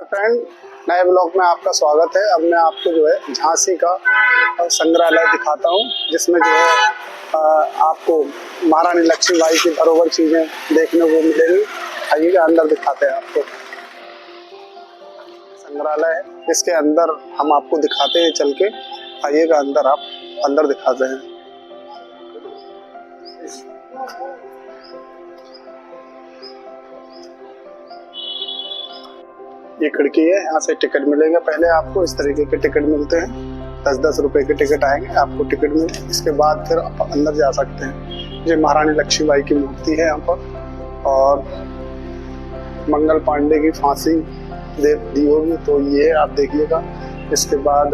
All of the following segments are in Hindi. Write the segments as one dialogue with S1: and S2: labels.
S1: फ्रेंड, नए ब्लॉग में आपका स्वागत है। अब मैं आपको जो है झांसी का संग्रहालय दिखाता हूँ, जिसमें जो है आपको महारानी लक्ष्मीबाई की धरोहर चीजें देखने को मिलेंगी। आइएगा, अंदर दिखाते हैं आपको। संग्रहालय है, इसके अंदर हम आपको दिखाते हैं चल के। आइएगा अंदर, आप अंदर दिखाते हैं। ये खिड़की है, यहाँ से टिकट मिलेगा। पहले आपको इस तरीके के टिकट मिलते हैं, 10-10 रुपए के टिकट आएंगे, आपको टिकट मिले। इसके बाद फिर आप अंदर जा सकते हैं। ये महारानी लक्ष्मीबाई की मूर्ति है यहाँ पर, और मंगल पांडे की फांसी दे दी होगी, तो ये आप देखिएगा। इसके बाद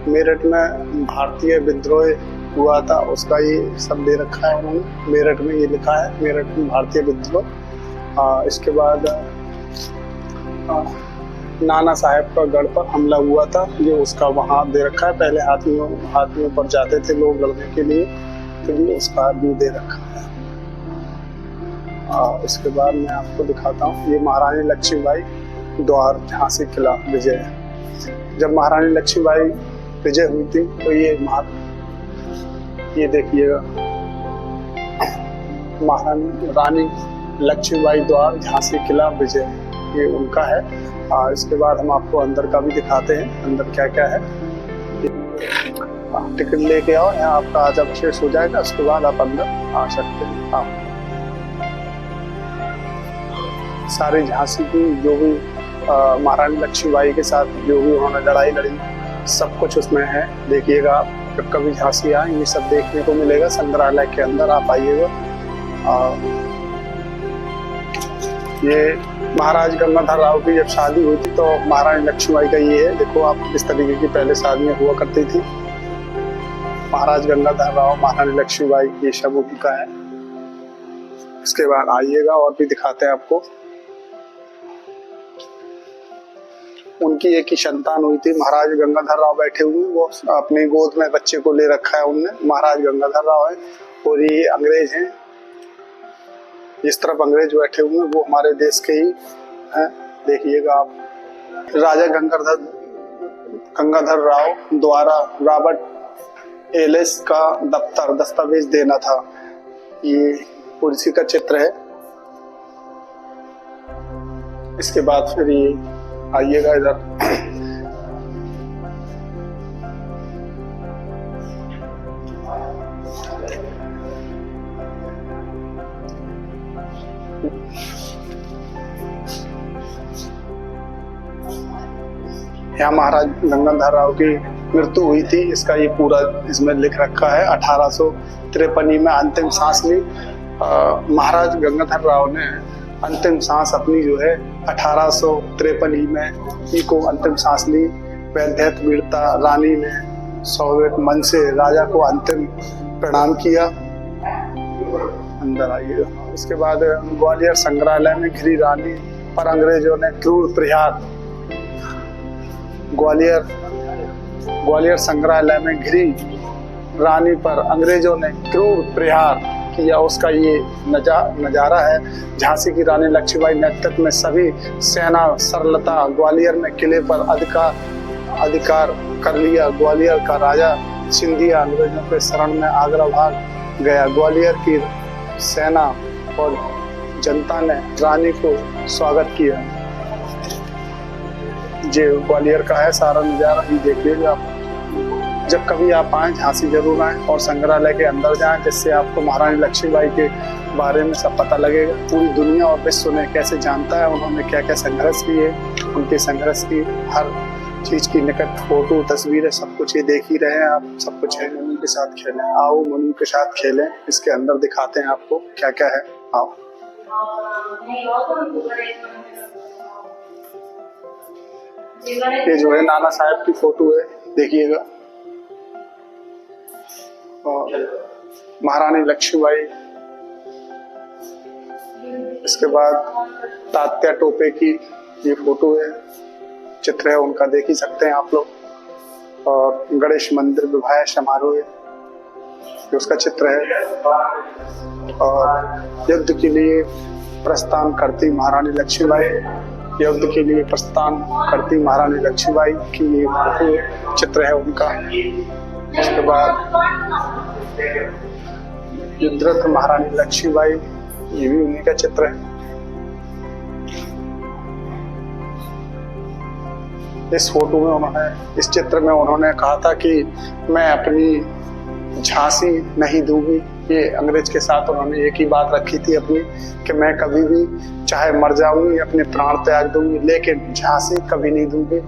S1: मेरठ में भारतीय विद्रोह हुआ था, उसका ये सब दे रखा है उन्होंने। मेरठ में ये लिखा है, मेरठ में भारतीय विद्रोह। इसके बाद नाना साहेब का गढ़ पर हमला हुआ था, ये उसका वहाँ दे रखा है। पहले हाथियों पर जाते थे लोग लड़ने के लिए, तो ये उसका भी दे रखा है। इसके बाद मैं आपको दिखाता हूँ, ये महारानी लक्ष्मीबाई द्वार झांसी किला विजय है। जब महारानी लक्ष्मीबाई विजय हुई थी, तो ये देखिएगा, महारानी रानी लक्ष्मीबाई द्वार झांसी किला विजय, ये उनका है। इसके बाद हम आपको अंदर का भी दिखाते हैं, अंदर क्या क्या है। टिकट लेके आओ, यहाँ आपका आज अभिषेक हो जाएगा। उसके बाद आप अंदर आ सकते हैं। आप सारी झांसी की जो भी महारानी लक्ष्मीबाई के साथ जो भी उन्होंने लड़ाई लड़ी, सब कुछ उसमें है। देखिएगा, आप जब कभी झांसी आए ये सब देखने को मिलेगा। संग्रहालय के अंदर आप आइएगा। ये महाराज गंगाधर राव की जब शादी हुई थी, तो महारानी लक्ष्मीबाई का ये है। देखो आप, इस तरीके की पहले शादियां हुआ करती थी। महाराज गंगाधर राव, महारानी लक्ष्मीबाई, ये सब उनका है। इसके बाद आइएगा और भी दिखाते हैं आपको। उनकी एक ही संतान हुई थी, महाराज गंगाधर राव बैठे हुए, वो अपनी गोद में बच्चे को ले रखा है उनने। महाराज गंगाधर राव है, और ये अंग्रेज हैं। जिस तरफ अंग्रेज बैठे हुए हैं वो हमारे देश के ही हैं। देखिएगा आप, राजा गंगाधर राव द्वारा रॉबर्ट एलिस का दस्तावेज देना था, ये उसी का चित्र है। इसके बाद फिर ये आइएगा इधर, यहाँ महाराज गंगाधर राव की मृत्यु हुई थी, इसका ये पूरा इसमें लिख रखा है। 1853 में अंतिम सांस ली। महाराज गंगाधर राव ने अंतिम सांस अपनी जो है 1853 में ही को अंतिम सांस ली। वैद्यत वीरता रानी ने सोवियत मन से राजा को अंतिम प्रणाम किया। अंदर आइएगा। इसके बाद ग्वालियर संग्रहालय में घिरी रानी पर अंग्रेजों ने क्रूर प्रहार। ग्वालियर संग्रहालय में घिरी रानी पर अंग्रेजों ने क्रूर प्रहार किया, उसका ये नजारा है। झांसी की रानी लक्ष्मीबाई नेतृत्व में सभी सेना सरलता ग्वालियर में किले पर अधिकार कर लिया। ग्वालियर का राजा सिंधिया अंग्रेजों के शरण में आगरा भाग गया। ग्वालियर की सेना और जनता ने रानी को स्वागत किया। ये ग्वालियर का है सारा नजारा, ये देखिएगा आप। जब कभी आप आए झांसी जरूर आए और संग्रहालय के अंदर जाएं, जिससे आपको महारानी लक्ष्मीबाई के बारे में सब पता लगेगा। पूरी दुनिया और विश्व में कैसे जानता है उन्होंने क्या क्या संघर्ष किए, उनके संघर्ष की हर चीज की निकट फोटो तस्वीरें सब कुछ ये देख ही रहे हैं आप। सब कुछ है। मनु के साथ खेलें, आओ मनु के साथ खेलें। इसके अंदर दिखाते हैं आपको क्या क्या है। आओ। ये जो है नाना साहब की फोटो है, देखिएगा। और महारानी लक्ष्मीबाई। इसके बाद तात्या टोपे की ये फोटो है, चित्र है उनका, देख ही सकते हैं आप लोग। और गणेश मंदिर विवाह समारोह है, उसका चित्र है। और युद्ध के लिए प्रस्थान करती महारानी लक्ष्मीबाई, युद्ध के लिए प्रस्थान करती महारानी लक्ष्मीबाई की ये चित्र है उनका। उसके बाद युद्धरत महारानी लक्ष्मीबाई, ये भी उन्हीं का चित्र है। इस फोटो में उन्होंने, इस चित्र में उन्होंने कहा था कि मैं अपनी झांसी नहीं दूंगी। ये अंग्रेज के साथ उन्होंने एक ही बात रखी थी अपनी, कि मैं कभी भी चाहे मर जाऊंगी, अपने प्राण त्याग दूंगी, लेकिन झांसी कभी नहीं दूंगी।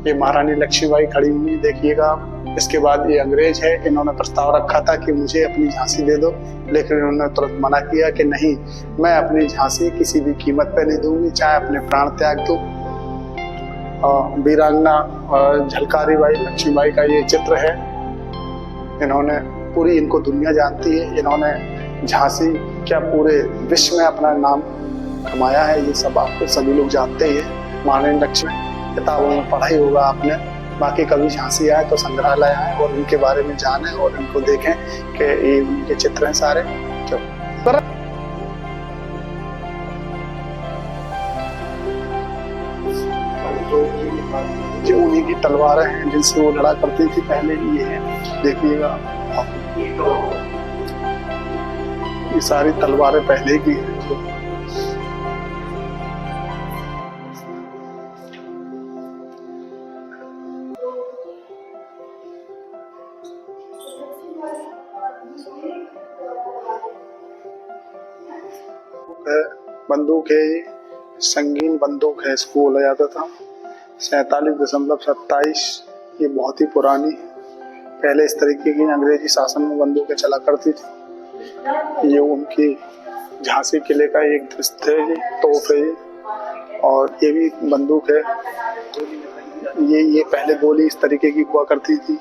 S1: ये महारानी लक्ष्मीबाई खड़ी हुई देखिएगा। इसके बाद ये अंग्रेज है, इन्होंने प्रस्ताव रखा था कि मुझे अपनी झांसी दे दो, लेकिन इन्होंने तुरंत मना किया कि नहीं, मैं अपनी झांसी किसी भी कीमत पे नहीं दूंगी, चाहे अपने प्राण त्याग दूं। वीरांगना झलकारी बाई लक्ष्मीबाई का ये चित्र है। इन्होंने पूरी, इनको दुनिया जानती है, इन्होंने झांसी क्या पूरे विश्व में अपना नाम कमाया है, ये सब आपको सभी लोग जानते ही है। महारानी लक्ष्मी किताबों में पढ़ा ही होगा आपने। बाकी कभी झांसी आए तो संग्रहालय आए और उनके बारे में जानें और इनको देखें कि ये उनके चित्र हैं सारे। जो उन्हीं की तलवारें हैं जिनसे वो लड़ा करती थी पहले, ये है देखिएगा। ये सारी तलवारें पहले की हैं। बंदूक है, ये संगीन बंदूक है, इसको बोला जाता था। 47.27, ये बहुत ही पुरानी। पहले इस तरीके की अंग्रेजी शासन में बंदूकें चला करती थी। ये उनकी झांसी किले का एक दृश्य है, ये तोप है ये, और ये भी बंदूक है। ये पहले गोली इस तरीके की हुआ करती थी,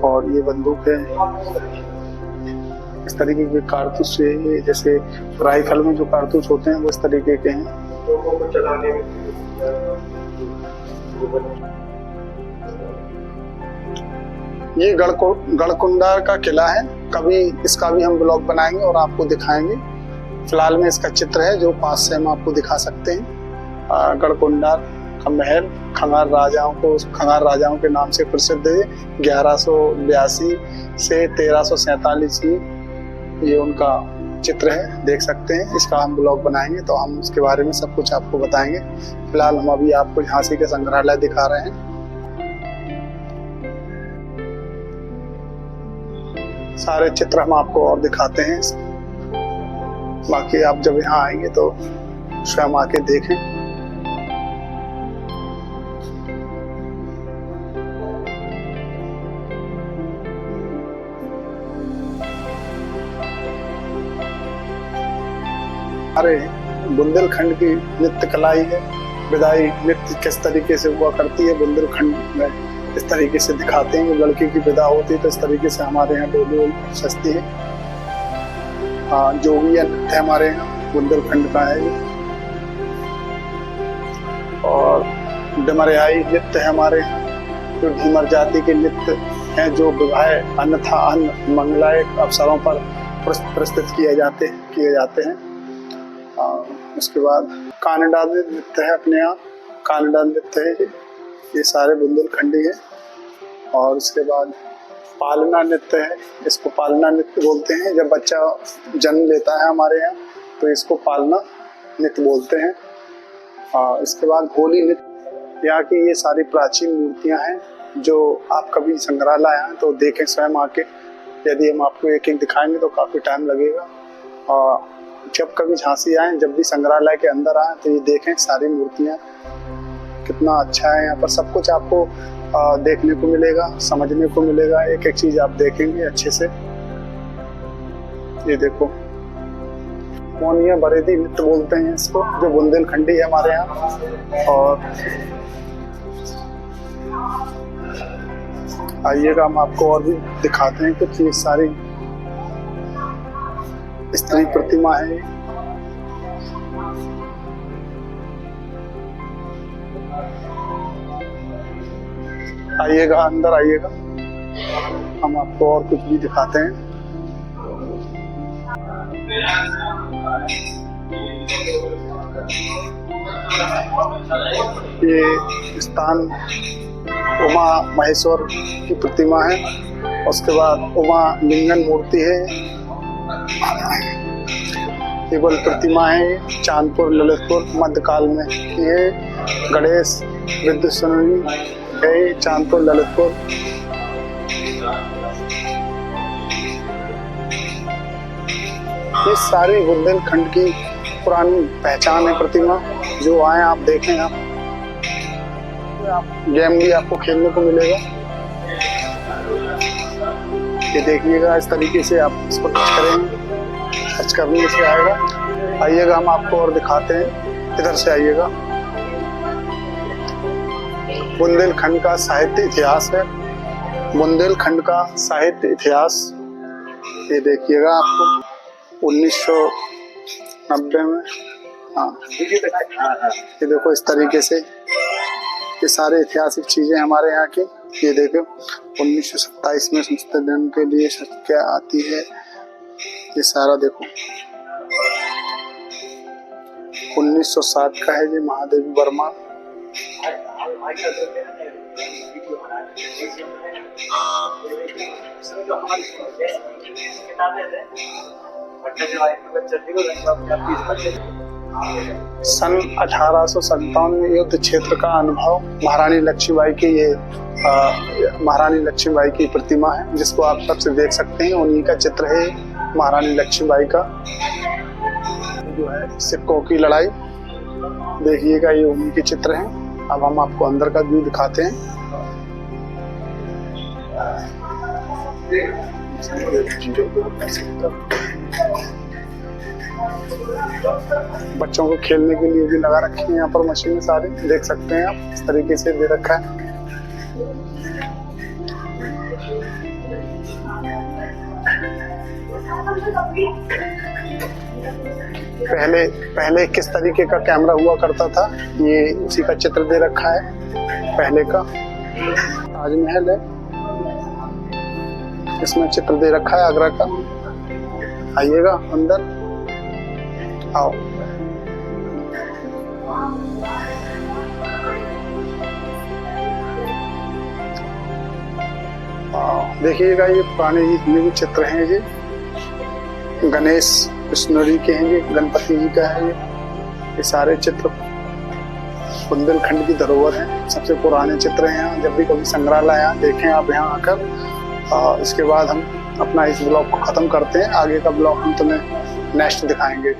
S1: और ये बंदूक है। इस तरीके के कारतूस है, जैसे राइफल में जो कारतूस होते हैं वो इस तरीके के हैं। ये गढ़कुंडार का किला है। कभी इसका भी हम ब्लॉग बनाएंगे और आपको दिखाएंगे। फिलहाल में इसका चित्र है जो पास से हम आपको दिखा सकते हैं। गढ़कुंडार का महल खंगार राजाओं के नाम से प्रसिद्ध है। 1182 से 1347 ये उनका चित्र है, देख सकते हैं। इसका हम ब्लॉग बनाएंगे तो हम उसके बारे में सब कुछ आपको बताएंगे। फिलहाल हम अभी आपको झांसी के संग्रहालय दिखा रहे हैं। सारे चित्र हम आपको और दिखाते हैं, बाकी आप जब यहाँ आएंगे तो स्वयं आके देखें। अरे बुंदेलखंड की नृत्य कला ही है। विदाई नृत्य किस तरीके से हुआ करती है बुंदेलखंड में, इस तरीके से दिखाते हैं। लड़की की विदा होती है तो इस तरीके से हमारे यहाँ डोली सजती है। जोगिया नृत्य हमारे यहाँ बुंदेलखंड का है। और डमरियाई नृत्य है हमारे यहाँ, जो ढीमर जाति के नृत्य हैं, जो विवाह अन्यथा अन्य मंगलायक अवसरों पर प्रस्तुत किए जाते हैं। उसके बाद कानडा नृत्य है अपने यहाँ, कानडा नृत्य है ये सारे बुंदेलखंडी है। और उसके बाद पालना नृत्य है, इसको पालना नृत्य बोलते हैं। जब बच्चा जन्म लेता है हमारे यहाँ तो इसको पालना नृत्य बोलते हैं। इसके बाद होली नृत्य। यहाँ की ये सारी प्राचीन मूर्तियाँ हैं जो आप कभी संग्रहालय आए तो देखें स्वयं आके। यदि हम आपको एक एक दिखाएंगे तो काफ़ी टाइम लगेगा। जब कभी झांसी आए, जब भी संग्रहालय के अंदर आए तो ये देखें सारी मूर्तियाँ, कितना अच्छा है। यहाँ पर सब कुछ आपको देखने को मिलेगा, समझने को मिलेगा। एक एक चीज आप देखेंगे अच्छे से। ये देखो, मोनिया बरेदी नृत्य बोलते हैं इसको, जो बुंदेलखंडी है हमारे यहाँ। और आइएगा हम आपको और भी दिखाते हैं कुछ। ये सारी स्त्री प्रतिमा है। आइएगा, अंदर आइएगा, हम आपको और कुछ भी दिखाते हैं। ये स्थान उमा महेश्वर की प्रतिमा है। उसके बाद उमा लिंगन मूर्ति है, केवल प्रतिमा है, चांदपुर ललितपुर मध्यकाल में ये गणेश विद्युत है, चांदपुर ललितपुर। ये सारी बुंदेलखंड की पुरानी पहचान है प्रतिमा। जो आए आप देखें, आप गेम भी आपको खेलने को मिलेगा। ये देखिएगा, इस तरीके से आप इसको टच करेंगे, टच करने से आएगा। आइएगा, हम आपको और दिखाते हैं, इधर से आइएगा। बुंदेलखंड का साहित्य इतिहास है, बुंदेलखंड का साहित्य इतिहास। ये देखिएगा, आपको 1990 में, हाँ ये देखो, इस तरीके से ये सारे ऐतिहासिक चीजें हमारे यहाँ की। ये देखो, 1927 में संशोधन के लिए क्या आती है, ये सारा देखो। 1907 का है ये महादेवी वर्मा। सन 1857 में युद्ध क्षेत्र का अनुभव, महारानी लक्ष्मीबाई की ये महारानी लक्ष्मीबाई की प्रतिमा है, जिसको आप सबसे देख सकते हैं। उन्हीं का चित्र है महारानी लक्ष्मीबाई का, जो है सिक्कों की लड़ाई। देखिएगा, ये उन्हीं के चित्र हैं। अब हम आपको अंदर का व्यू दिखाते हैं। बच्चों को खेलने के लिए भी लगा रखी है यहाँ पर मशीनें सारी, देख सकते हैं आप, इस तरीके से दे रखा है। पहले किस तरीके का कैमरा हुआ करता था, ये उसी का चित्र दे रखा है पहले का। ताजमहल है, इसमें चित्र दे रखा है आगरा का। आइएगा अंदर, आओ। देखिएगा, ये पुराने जितने भी चित्र हैं, ये गणेश विष्णु जी के हैं, ये गणपति जी का है। ये सारे चित्र बुंदेलखंड की धरोहर हैं, सबसे पुराने चित्र हैं यहाँ। जब भी कभी संग्रहालय यहाँ देखें आप यहाँ आकर। इसके बाद हम अपना इस ब्लॉग को खत्म करते हैं। आगे का ब्लॉग हम तुम्हें नेक्स्ट दिखाएंगे।